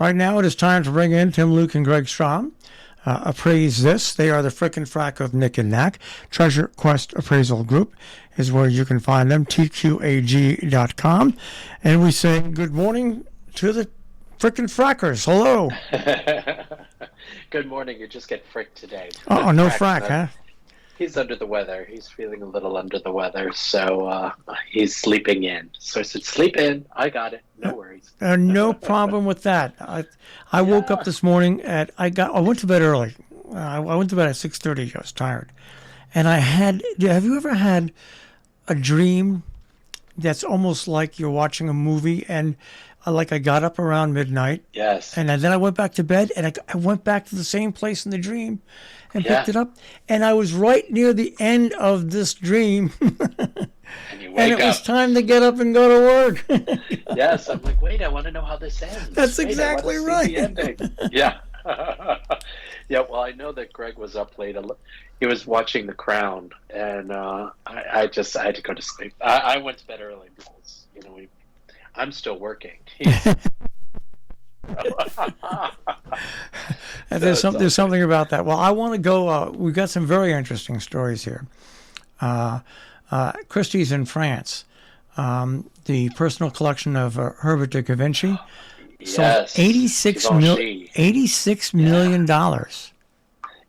Right now it is time to bring in Tim, Luke, and Greg Strom. Appraise this. They are the frickin' frack of Nick and Knack. Treasure Quest Appraisal Group is where you can find them, tqag.com. And we say good morning to the frickin' frackers. Hello. Good morning. You just get fricked today. Oh, no frack, huh? He's under the weather. He's feeling a little under the weather, so he's sleeping in. So I said, sleep in. I got it. No worries. No problem with that. I woke up this morning I went to bed early. I went to bed at 6:30. I was tired, and have you ever had a dream that's almost like you're watching a movie, and I got up around midnight. Yes. And then I went back to bed, and I went back to the same place in the dream and picked it up. And I was right near the end of this dream. And it was time to get up and go to work. Yes. I'm like, wait, I want to know how this ends. That's exactly right. See the ending. Yeah. Yeah, well, I know that Greg was up late. He was watching The Crown, and I had to go to sleep. I went to bed early because, I'm still working. There's something about that. Well, I want to go. We've got some very interesting stories here. Christie's in France, the personal collection of Herbert de Da Vinci, sold $86 million.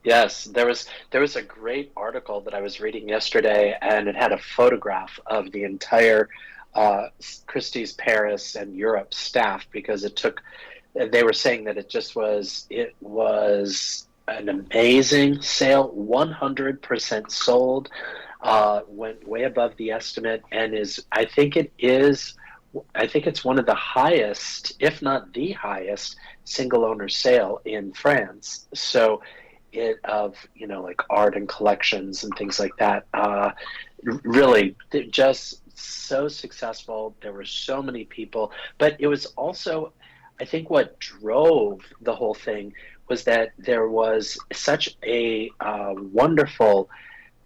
Yes, there was a great article that I was reading yesterday, and it had a photograph of the entire Christie's Paris and Europe staff, because they were saying that it was an amazing sale, 100% sold, went way above the estimate, and I think it's one of the highest, if not the highest, single owner sale in France. So like art and collections and things like that, really just so successful. There were so many people, but it was also, I think what drove the whole thing was that there was such a wonderful,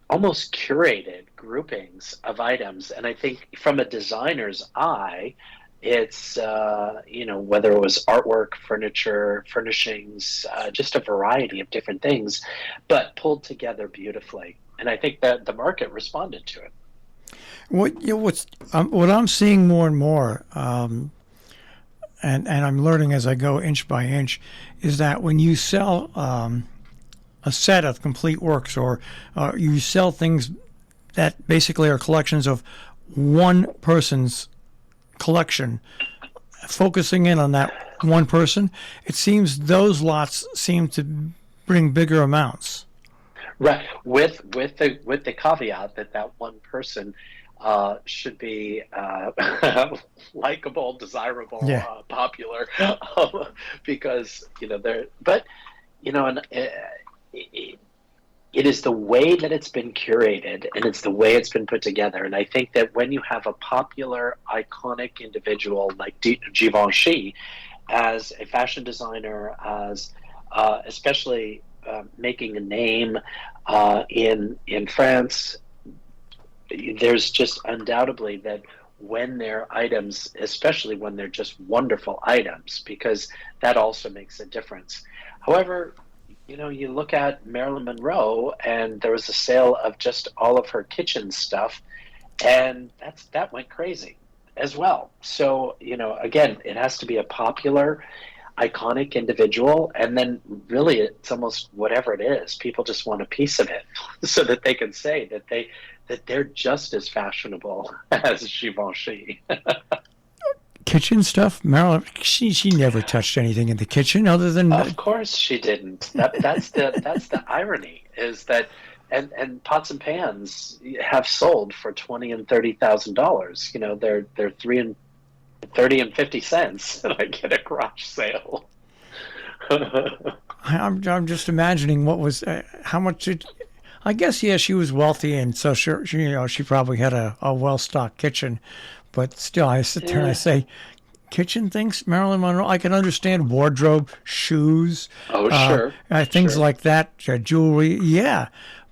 almost curated groupings of items. And I think from a designer's eye, it's, whether it was artwork, furniture, furnishings, just a variety of different things, but pulled together beautifully. And I think that the market responded to it. What I'm seeing more and more, and I'm learning as I go inch by inch, is that when you sell a set of complete works, or you sell things that basically are collections of one person's collection, focusing in on that one person, it seems those lots seem to bring bigger amounts. Right, with the caveat that one person should be likable, desirable, popular, because it is the way that it's been curated, and it's the way it's been put together. And I think that when you have a popular, iconic individual like Givenchy as a fashion designer, as especially making a name in France, there's just undoubtedly that when they're items, especially when they're just wonderful items, because that also makes a difference. However, you look at Marilyn Monroe, and there was a sale of just all of her kitchen stuff, and that went crazy as well. So, again, it has to be a popular, iconic individual, and then really it's almost whatever it is, people just want a piece of it so that they can say that they're just as fashionable as Givenchy. Kitchen stuff, Marilyn, she never touched anything in the kitchen other than. Of course she didn't. That's the irony, is that, and pots and pans have sold for $20,000 and $30,000. They're $30 and 50 cents, and I get a garage sale. I'm just imagining what was how much it. I guess she was wealthy, and so she probably had a well-stocked kitchen. But still, I sit there and I say, kitchen things, Marilyn Monroe. I can understand wardrobe, shoes, sure, things like that, jewelry,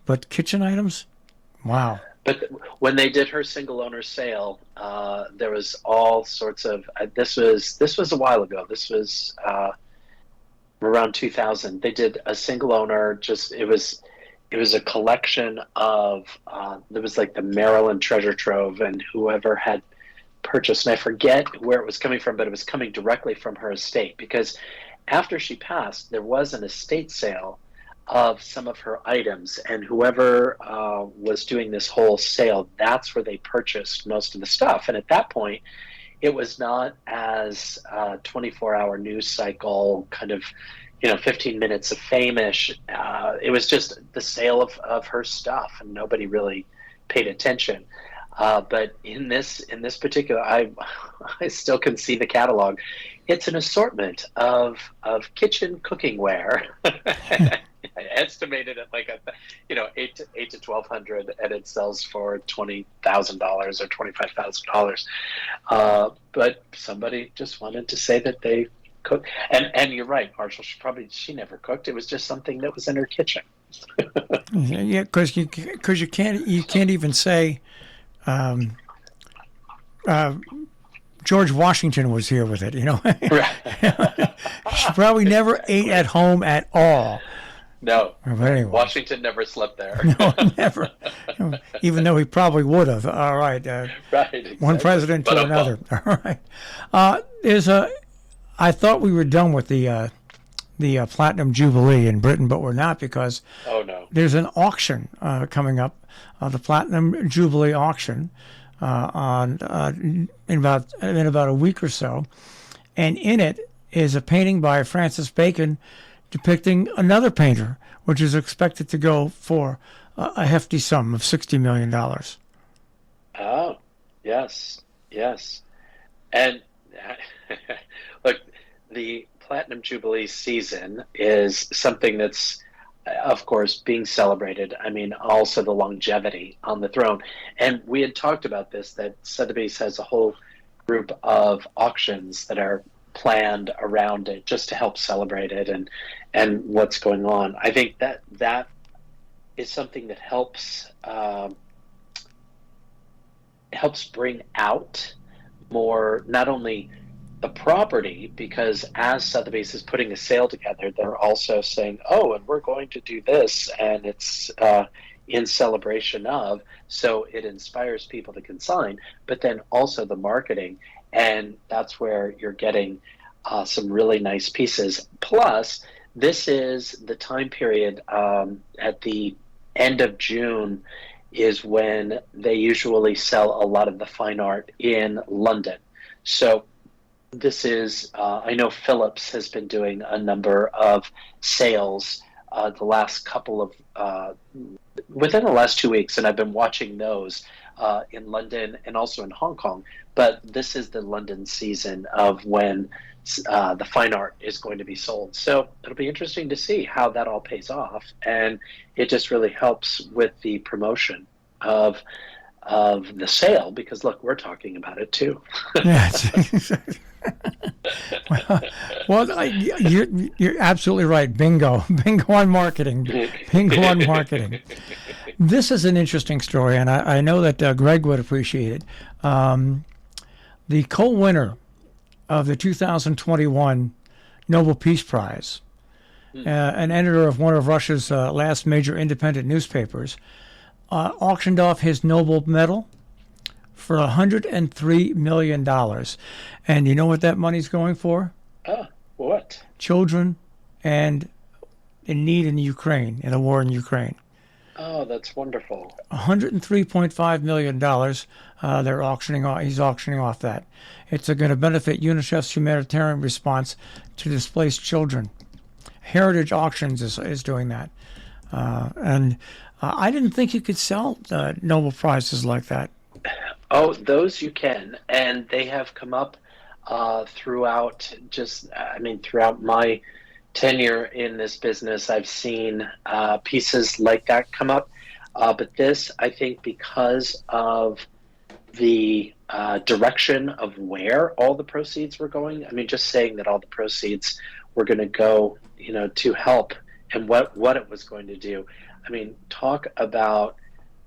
but kitchen items, wow. But when they did her single owner sale, there was all sorts of. This was a while ago. This was around 2000. They did a single owner. Just it was a collection of there was like the Maryland Treasure Trove, and whoever had purchased, and I forget where it was coming from, but it was coming directly from her estate, because after she passed, there was an estate sale of some of her items, and whoever was doing this whole sale, that's where they purchased most of the stuff. And at that point, it was not as 24-hour news cycle kind of, 15 minutes of fame-ish. It was just the sale of her stuff, and nobody really paid attention. But in this particular, I still can see the catalog. It's an assortment of kitchen cookingware. I estimated at like eight to 1,200, and it sells for $20,000 or $25,000. But somebody just wanted to say that they cook, and you're right, Marshall. She never cooked. It was just something that was in her kitchen. Yeah, because you can't even say. George Washington was here with it, She probably never ate at home at all. No, but anyway. Washington never slept there. No, never. Even though he probably would have. All right. Right. Exactly. One president to another. All right. I thought we were done with the Platinum Jubilee in Britain, but we're not, because there's an auction coming up, the Platinum Jubilee auction in about a week or so, and in it is a painting by Francis Bacon depicting another painter, which is expected to go for a hefty sum of $60 million. Oh, yes, and look, the Platinum Jubilee season is something that's, of course, being celebrated. I mean, also the longevity on the throne. And we had talked about this, that Sotheby's has a whole group of auctions that are planned around it just to help celebrate it and what's going on. I think that is something that helps bring out more, not only the property, because as Sotheby's is putting a sale together, they're also saying, oh, and we're going to do this, and it's in celebration of, so it inspires people to consign, but then also the marketing, and that's where you're getting some really nice pieces. Plus, this is the time period at the end of June is when they usually sell a lot of the fine art in London. So this is, I know Phillips has been doing a number of sales the last couple of, within the last 2 weeks, and I've been watching those in London and also in Hong Kong. But this is the London season of when the fine art is going to be sold. So it'll be interesting to see how that all pays off. And it just really helps with the promotion of the sale, because look, we're talking about it too. Yes. Well, you're absolutely right. Bingo on marketing. Bingo on marketing. This is an interesting story, and I know that Greg would appreciate it. The co-winner of the 2021 Nobel Peace Prize, an editor of one of Russia's last major independent newspapers, auctioned off his Nobel medal for $103 million. And you know what that money's going for? What? Children and in need in Ukraine, in the war in Ukraine. Oh, that's wonderful. $103.5 million they're auctioning off. He's auctioning off that. It's going to benefit UNICEF's humanitarian response to displaced children. Heritage Auctions is doing that. And I didn't think you could sell Nobel Prizes like that. Oh, those you can. And they have come up throughout my tenure in this business. I've seen pieces like that come up. But this, I think, because of the direction of where all the proceeds were going, I mean, just saying that all the proceeds were going to go, to help and what it was going to do. I mean, talk about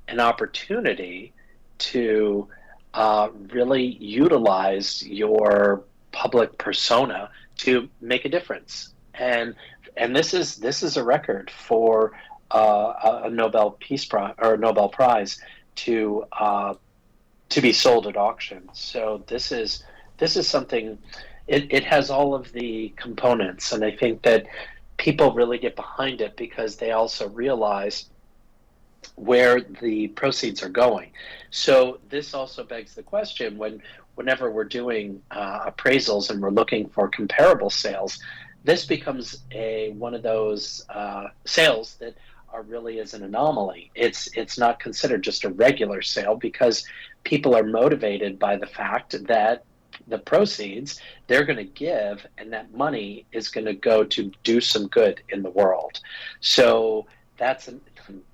an opportunity to really utilize your public persona to make a difference. and this is a record for a Nobel Peace Prize or a Nobel Prize to be sold at auction. So this is something. It has all of the components, and I think that people really get behind it because they also realize where the proceeds are going. So this also begs the question whenever we're doing appraisals and we're looking for comparable sales, this becomes a one of those sales that are really as an anomaly. It's not considered just a regular sale because people are motivated by the fact that the proceeds they're going to give and that money is going to go to do some good in the world. So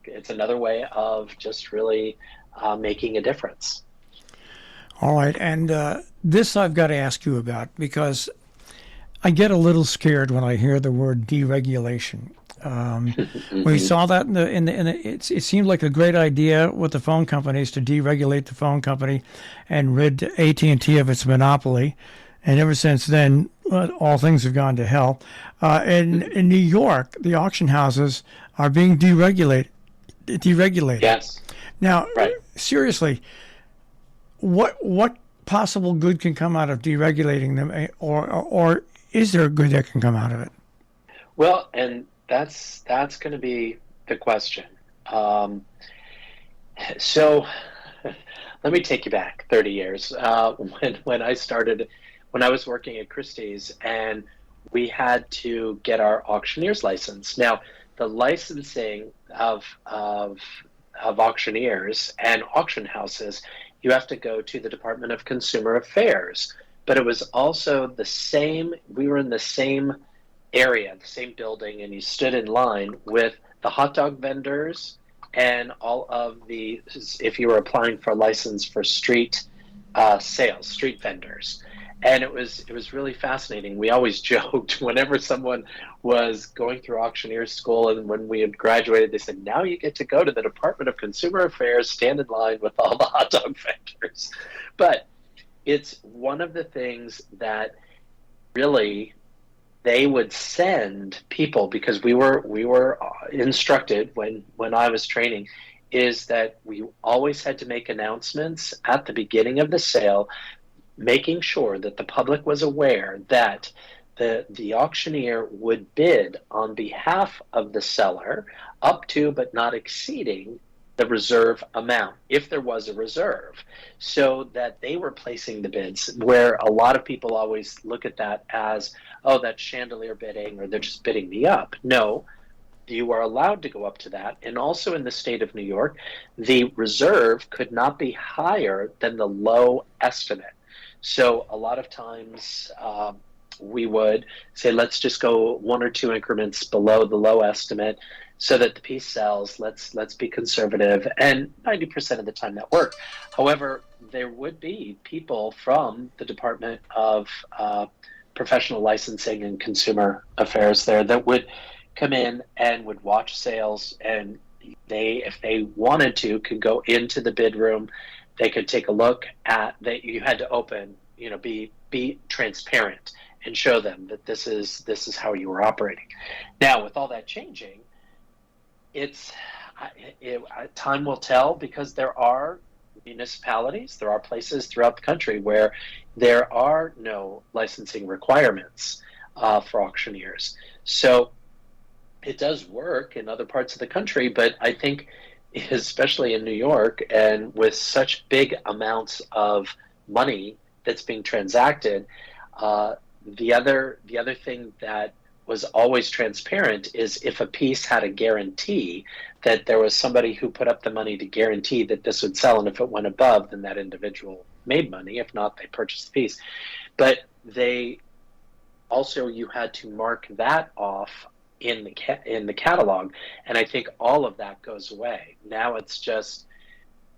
it's another way of just really making a difference. All right, and this I've got to ask you about because I get a little scared when I hear the word deregulation. We Mm-hmm. saw that it seemed like a great idea with the phone companies to deregulate the phone company and rid AT&T of its monopoly. And ever since then, all things have gone to hell. In New York, the auction houses are being deregulated. Yes, Now, right. seriously, what possible good can come out of deregulating them, or is there good that can come out of it? Well, and that's going to be the question. Um, so let me take you back 30 years when I started, when I was working at Christie's, and we had to get our auctioneer's license. Now, the licensing of auctioneers and auction houses, you have to go to the Department of Consumer Affairs. But it was also the same. We were in the same area, the same building, and you stood in line with the hot dog vendors and all of the, if you were applying for a license for street sales, street vendors. And it was really fascinating. We always joked whenever someone was going through auctioneer school, and when we had graduated, they said, "Now you get to go to the Department of Consumer Affairs, stand in line with all the hot dog vendors." But it's one of the things that really they would send people, because we were instructed when I was training, is that we always had to make announcements at the beginning of the sale, making sure that the public was aware that the auctioneer would bid on behalf of the seller up to but not exceeding the reserve amount, if there was a reserve, so that they were placing the bids, where a lot of people always look at that as, oh, that's chandelier bidding, or they're just bidding me up. No, you are allowed to go up to that. And also in the state of New York, the reserve could not be higher than the low estimate. So a lot of times we would say, let's just go one or two increments below the low estimate so that the piece sells. Let's be conservative, and 90% of the time that worked. However, there would be people from the Department of Professional Licensing and Consumer Affairs there that would come in and would watch sales, and they, if they wanted to, could go into the bid room. They could take a look at that. You had to open, be transparent and show them that this is how you were operating. Now, with all that changing, it's time will tell, because there are municipalities, there are places throughout the country where there are no licensing requirements for auctioneers. So it does work in other parts of the country, but I think, especially in New York, and with such big amounts of money that's being transacted, the other thing that was always transparent is if a piece had a guarantee, that there was somebody who put up the money to guarantee that this would sell, and if it went above, then that individual made money. If not, they purchased the piece. But they also, you had to mark that off in the catalog, and I think all of that goes away. Now it's just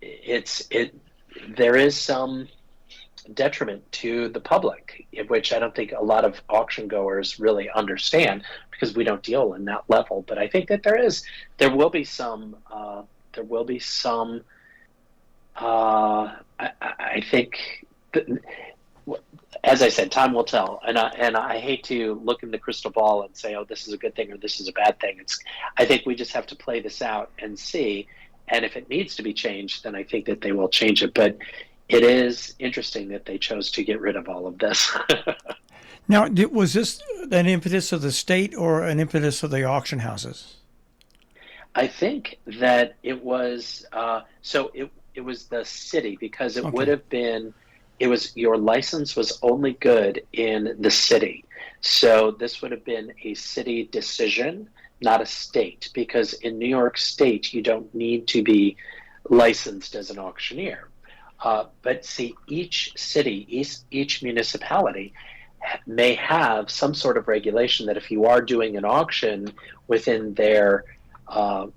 there is some detriment to the public, which I don't think a lot of auction goers really understand, because we don't deal in that level. But I think that there will be some, I think as I said, time will tell, and I hate to look in the crystal ball and say, oh, this is a good thing or this is a bad thing. I think we just have to play this out and see, and if it needs to be changed, then I think that they will change it. But it is interesting that they chose to get rid of all of this. Now, was this an impetus of the state or an impetus of the auction houses? I think that it was it was the city, because it Okay. would have been, it was, your license was only good in the city. So this would have been a city decision, not a state, because in New York State you don't need to be licensed as an auctioneer. But see, each city, each municipality may have some sort of regulation that if you are doing an auction within their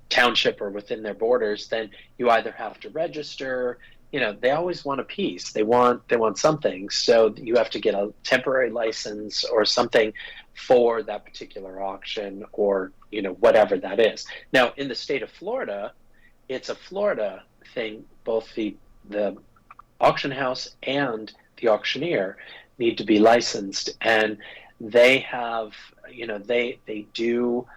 township or within their borders, then you either have to register. You know, they always want a piece. They want something. So you have to get a temporary license or something for that particular auction, or whatever that is. Now, in the state of Florida, it's a Florida thing. Both the auction house and the auctioneer need to be licensed, and they have, they do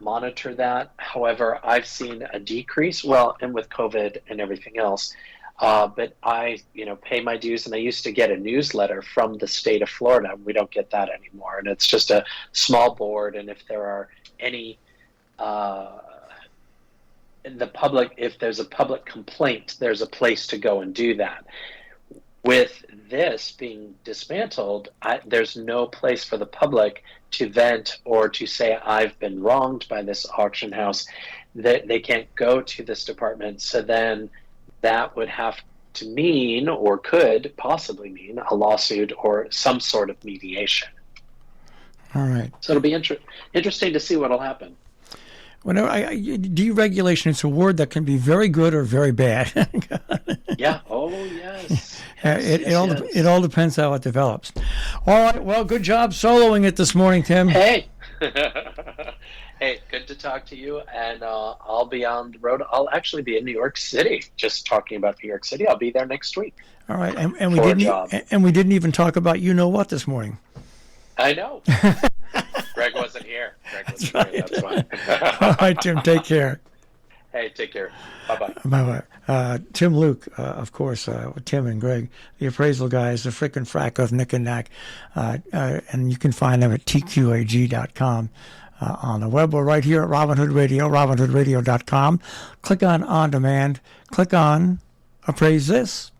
monitor that. However, I've seen a decrease, well, and with COVID and everything else, but I, pay my dues, and I used to get a newsletter from the state of Florida. We don't get that anymore, and it's just a small board, and if there are any in the public, if there's a public complaint, there's a place to go and do that. With this being dismantled, there's no place for the public to vent or to say, I've been wronged by this auction house. They can't go to this department. So then that would have to mean, or could possibly mean, a lawsuit or some sort of mediation. All right. So it'll be interesting to see what will happen. Well, deregulation, it's a word that can be very good or very bad. Yeah. Oh, yes. It all depends how it develops. All right. Well, good job soloing it this morning, Tim. Hey. Hey, good to talk to you. And I'll be on the road. I'll actually be in New York City, just talking about New York City. I'll be there next week. All right. And we didn't even talk about what this morning. I know. Greg wasn't here. That's why. All right, Tim. Take care. Hey, take care. Bye-bye. Bye-bye. Tim Luke, of course, Tim and Greg, the appraisal guys, the frickin' frack of Nick and Knack. And you can find them at tqag.com on the web, or right here at Robinhood Radio, robinhoodradio.com. Click on demand. Click on Appraise This.